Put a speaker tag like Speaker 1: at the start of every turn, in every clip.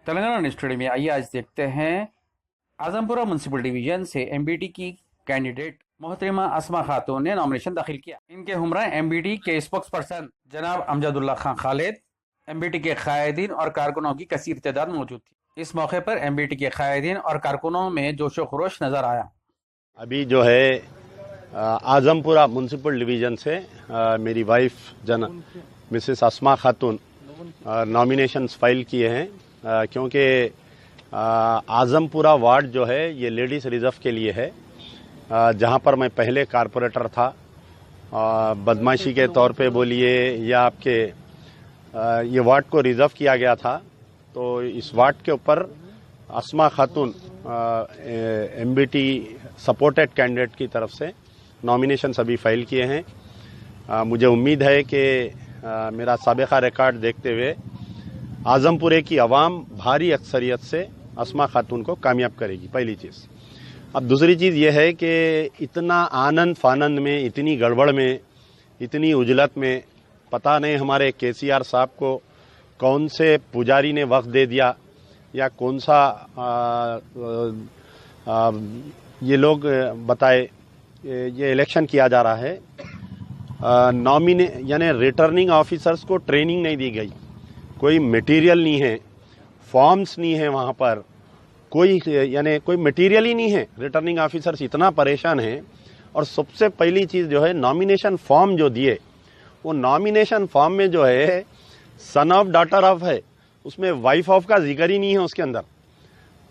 Speaker 1: Telangana studio में आइए आज देखते हैं आजमपुरा म्यूनसिपल डिवीजन से एमबीटी की कैंडिडेट मोहतरमा अस्मा खातून ने नॉमिनेशन दाखिल किया। इनके हमरा एमबीटी के स्पोक्स पर्सन जनाब अमजदुल्ला खान खालिद, एमबीटी के कायदीन और कारकुनों की कसीर तादाद मौजूद थी। इस मौके पर एमबीटी के कायदीन और कारकुनों में जोशो खरोश नजर आया।
Speaker 2: अभी जो है आजमपुरा म्यूनसिपल डिवीजन से मेरी वाइफ मिसेस अस्मा खातून नॉमिनेशंस फाइल किए हैं, क्योंकि आजमपुरा वार्ड जो है ये लेडीज़ रिजर्व के लिए है, जहां पर मैं पहले कारपोरेटर था। बदमाशी के तौर पे बोलिए या आपके ये वार्ड को रिजर्व किया गया था, तो इस वार्ड के ऊपर अस्मा खातून एमबीटी सपोर्टेड कैंडिडेट की तरफ से नॉमिनेशन सभी फाइल किए हैं। मुझे उम्मीद है कि मेरा साबिका रिकॉर्ड देखते हुए आजमपुरे की आवाम भारी अक्सरियत से अस्मा खातून को कामयाब करेगी, पहली चीज़। अब दूसरी चीज़ यह है कि इतना आनंद फानंद में, इतनी गड़बड़ में, इतनी उजलत में पता नहीं हमारे केसीआर साहब को कौन से पुजारी ने वक्त दे दिया या कौन सा ये लोग बताए ये इलेक्शन किया जा रहा है। यानी रिटर्निंग ऑफिसर्स को ट्रेनिंग नहीं दी गई, कोई मटेरियल नहीं है, फॉर्म्स नहीं है वहाँ पर, कोई यानी कोई मटेरियल ही नहीं है। रिटर्निंग ऑफिसर्स इतना परेशान हैं। और सबसे पहली चीज़ जो है नॉमिनेशन फॉर्म जो दिए, वो नॉमिनेशन फॉर्म में जो है सन ऑफ डॉटर ऑफ है, उसमें वाइफ ऑफ का जिक्र ही नहीं है उसके अंदर।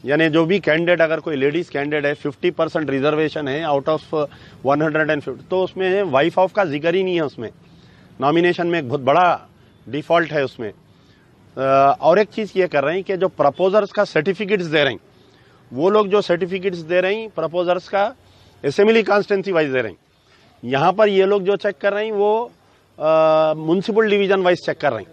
Speaker 2: यानी जो भी कैंडिडेट, अगर कोई लेडीज कैंडिडेट है, 50% रिजर्वेशन है आउट ऑफ 150, तो उसमें वाइफ ऑफ का जिक्र ही नहीं है उसमें। नॉमिनेशन में एक बहुत बड़ा डिफॉल्ट है उसमें। और एक चीज़ ये कर रहे हैं कि जो प्रपोजर्स का सर्टिफिकेट्स दे रहे हैं, वो लोग जो सर्टिफिकेट्स दे रहे हैं प्रपोजर्स का असेंबली कॉन्स्टिट्यूंसी वाइज दे रहे हैं। यहाँ पर ये लोग जो चेक कर रहे हैं वो म्यूनसिपल डिवीजन वाइज चेक कर रहे हैं,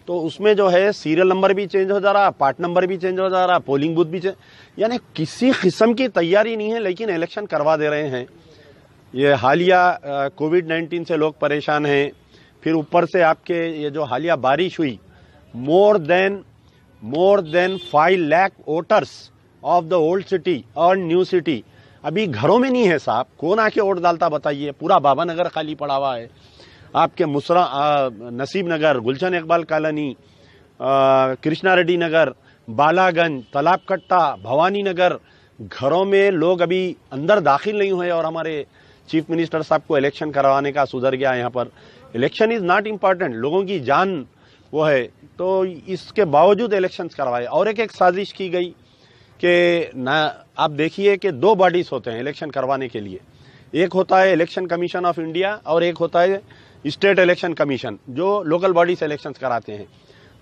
Speaker 2: तो उसमें जो है सीरियल नंबर भी चेंज हो जा रहा, पार्ट नंबर भी चेंज हो जा रहा, पोलिंग बूथ भी चेंज, यानी किसी किस्म की तैयारी नहीं है, लेकिन इलेक्शन करवा दे रहे हैं। ये हालिया कोविड-19 से लोग परेशान हैं, फिर ऊपर से आपके ये जो हालिया बारिश हुई, more than 5 lakh voters of the old city और न्यू सिटी अभी घरों में नहीं है साहब। कौन आके वोट डालता बताइए? पूरा बाबा नगर खाली पड़ा हुआ है, आपके नसीब नगर, गुलशन इकबाल कॉलोनी, कृष्णा रेड्डी नगर, बालागंज, तालाब कट्टा, भवानी नगर, घरों में लोग अभी अंदर दाखिल नहीं हुए। और हमारे चीफ मिनिस्टर साहब को इलेक्शन करवाने का सुधर गया। यहाँ पर इलेक्शन इज नॉट इम्पॉर्टेंट, लोगों की जान वो है, तो इसके बावजूद इलेक्शंस करवाए। और एक साजिश की गई कि ना, आप देखिए कि 2 बॉडीज होते हैं इलेक्शन करवाने के लिए, एक होता है इलेक्शन कमीशन ऑफ इंडिया और एक होता है स्टेट इलेक्शन कमीशन, जो लोकल बॉडी से इलेक्शंस कराते हैं।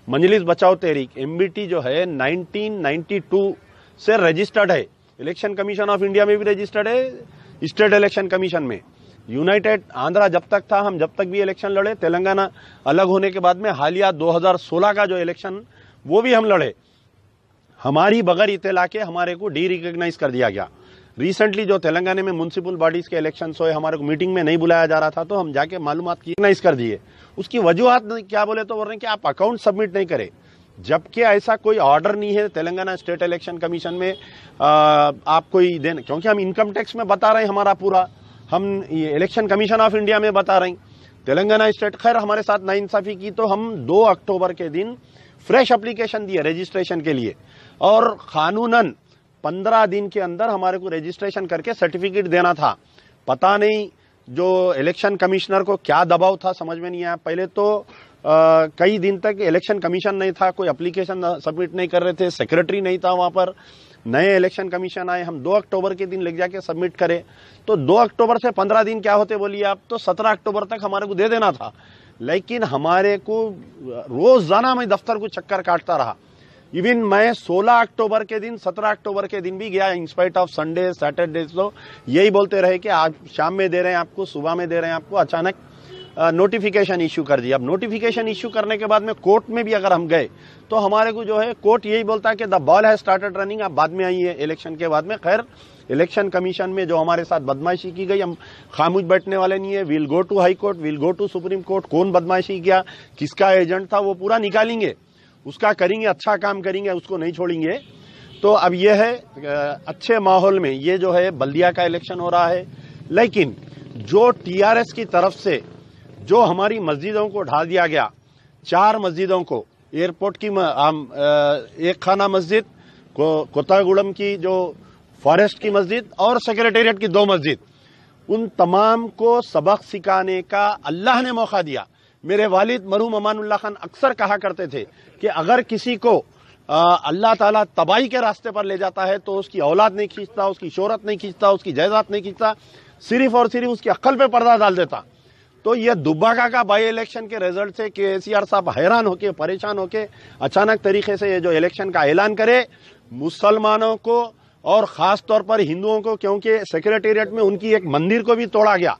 Speaker 2: मजलिस बचाओ तहरीक एमबीटी जो है 1992 से रजिस्टर्ड है, इलेक्शन कमीशन ऑफ इंडिया में भी रजिस्टर्ड है, स्टेट इलेक्शन कमीशन में। यूनाइटेड आंध्रा जब तक था, हम जब तक भी इलेक्शन लड़े, तेलंगाना अलग होने के बाद में हालिया 2016 का जो इलेक्शन वो भी हम लड़े, हमारी बगैर इत्तला के हमारे को डी रिकॉग्नाइज कर दिया गया। रिसेंटली जो तेलंगाना में म्यूनसिपल बॉडीज के इलेक्शन हुए, हमारे को मीटिंग में नहीं बुलाया जा रहा था, तो हम जाके मालूमात की रिकॉग्नाइज कर दिए। उसकी वजूहत क्या बोले तो बोल रहे हैं कि आप अकाउंट सबमिट नहीं करें, जबकि ऐसा कोई ऑर्डर नहीं है तेलंगाना स्टेट इलेक्शन कमीशन में आप कोई देना, क्योंकि हम इनकम टैक्स में बता रहे हैं हमारा पूरा, हम इलेक्शन कमीशन ऑफ इंडिया में बता रहे हैं, तेलंगाना स्टेट खैर हमारे साथ नाइंसाफी की, तो हम 2 अक्टूबर के दिन फ्रेश एप्लीकेशन दिए रजिस्ट्रेशन के लिए, और कानूनन 15 दिन के अंदर हमारे को रजिस्ट्रेशन करके सर्टिफिकेट देना था। पता नहीं जो इलेक्शन कमिश्नर को क्या दबाव था, समझ में नहीं आया। पहले तो कई दिन तक इलेक्शन कमीशन नहीं था, कोई एप्लीकेशन सबमिट नहीं कर रहे थे, सेक्रेटरी नहीं था वहां पर। नए इलेक्शन कमीशन आए, हम 2 अक्टूबर के दिन ले जाके सबमिट करें, तो 2 अक्टूबर से 15 दिन क्या होते बोलिए आप, तो 17 अक्टूबर तक हमारे को दे देना था। लेकिन हमारे को रोजाना मैं दफ्तर को चक्कर काटता रहा। इवन मैं 16 अक्टूबर के दिन, 17 अक्टूबर के दिन भी गया, इंस्पाइट ऑफ संडे सैटरडे, तो यही बोलते रहे कि आज शाम में दे रहे हैं आपको, सुबह में दे रहे हैं आपको। अचानक नोटिफिकेशन इश्यू कर दिया। अब नोटिफिकेशन इश्यू करने के बाद में कोर्ट में भी अगर हम गए, तो हमारे को जो है कोर्ट यही बोलता है कि the ball has started running, आप बाद में आई है इलेक्शन के बाद में। खैर इलेक्शन कमीशन में जो हमारे साथ बदमाशी की गई, हम खामोश बैठने वाले नहीं है। Will go to high court, will go to supreme court, कौन बदमाशी किया, किसका एजेंट था, वो पूरा निकालेंगे। उसका करेंगे, अच्छा काम करेंगे, उसको नहीं छोड़ेंगे। तो अब ये है अच्छे माहौल में ये जो है बल्दिया का इलेक्शन हो रहा है, लेकिन जो टीआरएस की तरफ से जो हमारी मस्जिदों को ढा दिया गया, 4 मस्जिदों को, एयरपोर्ट की एक खाना मस्जिद, कोतागुड़म की जो फॉरेस्ट की मस्जिद और सेक्रेटेरिएट की 2 मस्जिद, उन तमाम को सबक सिखाने का अल्लाह ने मौका दिया। मेरे वालिद मरहूम अमानुल्लाह खान अक्सर कहा करते थे कि अगर किसी को अल्लाह ताला तबाही के रास्ते पर ले जाता है तो उसकी औलाद नहीं खींचता, उसकी शोहरत नहीं खींचता, उसकी जायदाद नहीं खींचता, सिर्फ और सिर्फ उसकी अक्ल पे पर्दा डाल देता। तो ये दुब्बाका का बाई इलेक्शन के रिजल्ट से केसीआर साहब हैरान होके, परेशान होके अचानक तरीके से ये जो इलेक्शन का ऐलान करे, मुसलमानों को और खास तौर पर हिंदुओं को, क्योंकि सेक्रेटेरिएट में उनकी एक मंदिर को भी तोड़ा गया,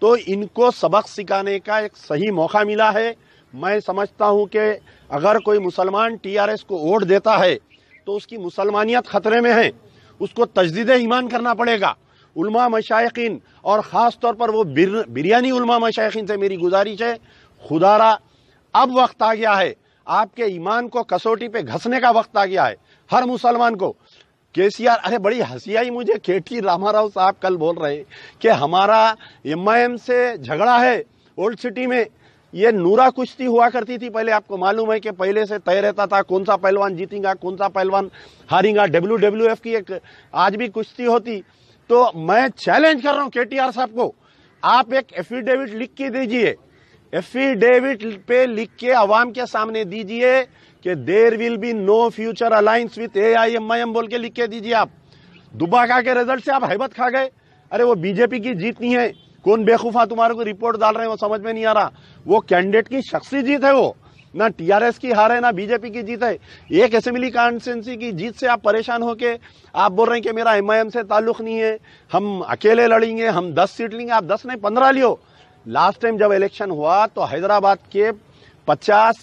Speaker 2: तो इनको सबक सिखाने का एक सही मौका मिला है। मैं समझता हूं कि अगर कोई मुसलमान टीआरएस को वोट देता है तो उसकी मुसलमानियत खतरे में है, उसको तजदीद ईमान करना पड़ेगा। उलमा मशाइखीन और ख़ास तौर पर वो बिरयानी उलमा मशाइखीन से मेरी गुजारिश है, खुदारा अब वक्त आ गया है, आपके ईमान को कसौटी पे घसने का वक्त आ गया है हर मुसलमान को। केसीआर, अरे बड़ी हंसी आई मुझे, केटी रामाराव साहब कल बोल रहे कि हमारा एमआईएम से झगड़ा है ओल्ड सिटी में। ये नूरा कुश्ती हुआ करती थी पहले, आपको मालूम है कि पहले से तय रहता था कौन सा पहलवान जीतेगा, कौन सा पहलवान हारेगा। WWF की एक आज भी कुश्ती होती। तो मैं चैलेंज कर रहा हूं केटीआर साहब को, आप एक एफिडेविट लिख के दीजिए, एफिडेविट पे लिख के अवाम के सामने दीजिए कि there will be no future alliance with AIMIM बोल के लिख के दीजिए। आप दुब्बाका के रिजल्ट से आप हैबत खा गए। अरे वो बीजेपी की जीत नहीं है, कौन बेवकूफा तुम्हारे को रिपोर्ट डाल रहे हैं वो समझ में नहीं आ रहा। वो कैंडिडेट की शख्सी जीत है, वो ना टीआरएस की हार है ना बीजेपी की जीत है। एक असेंबली कॉन्स्टिट्यूंसी की जीत से आप परेशान होके आप बोल रहे हैं कि मेरा एमआईएम से ताल्लुक नहीं है, हम अकेले लड़ेंगे, हम 10 सीट लेंगे। आप 10 नहीं 15 लियो। लास्ट टाइम जब इलेक्शन हुआ तो हैदराबाद के 50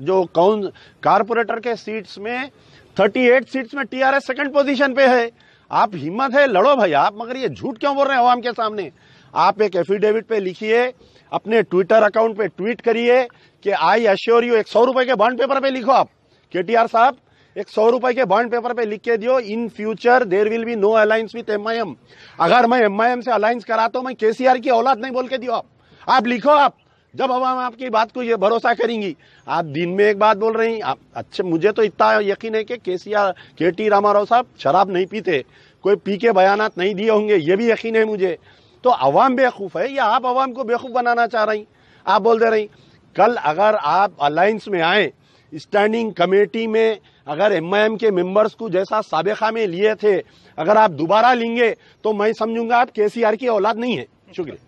Speaker 2: जो कारपोरेटर के सीट्स में 38 सीट्स में टीआरएस सेकंड पोजीशन पे है। आप हिम्मत है लड़ो भाई आप, मगर ये झूठ क्यों बोल रहे हैं अवाम के सामने। आप एक एफिडेविट पे लिखिए, अपने ट्विटर अकाउंट पे ट्वीट करिए कि आई अश्योर यू, 100 रुपए के बॉन्ड पेपर पे लिखो आप, केटीआर साहब 100 रुपए के बॉन्ड पेपर पे लिख के दियो, in future there will be no alliance with MIM. अगर मैं एमआईएम से अलायंस करा तो मैं केसीआर की औलाद नहीं बोल के दियो। आप लिखो, आप जब अवाम आपकी बात को ये भरोसा करेंगी। आप दिन में एक बात बोल रही हैं आप, अच्छा मुझे तो इतना यकीन है कि केटी रामाराव साहब शराब नहीं पीते, कोई पी के बयानात नहीं दिए होंगे, ये भी यकीन है मुझे। तो अवाम बेवकूफ है या आप अवाम को बेवकूफ बनाना चाह रही? आप बोल दे रही कल अगर आप अलायंस में आए, स्टैंडिंग कमेटी में अगर एमआईएम के मेंबर्स को जैसा साबिका में लिए थे अगर आप दोबारा लेंगे तो मैं समझूंगा आप केसीआर की औलाद नहीं है। शुक्रिया।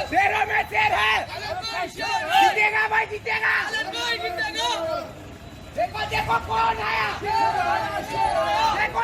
Speaker 3: शेरों में शेर है, जीतेगा भाई जीतेगा। देखो देखो कौन आया, देखो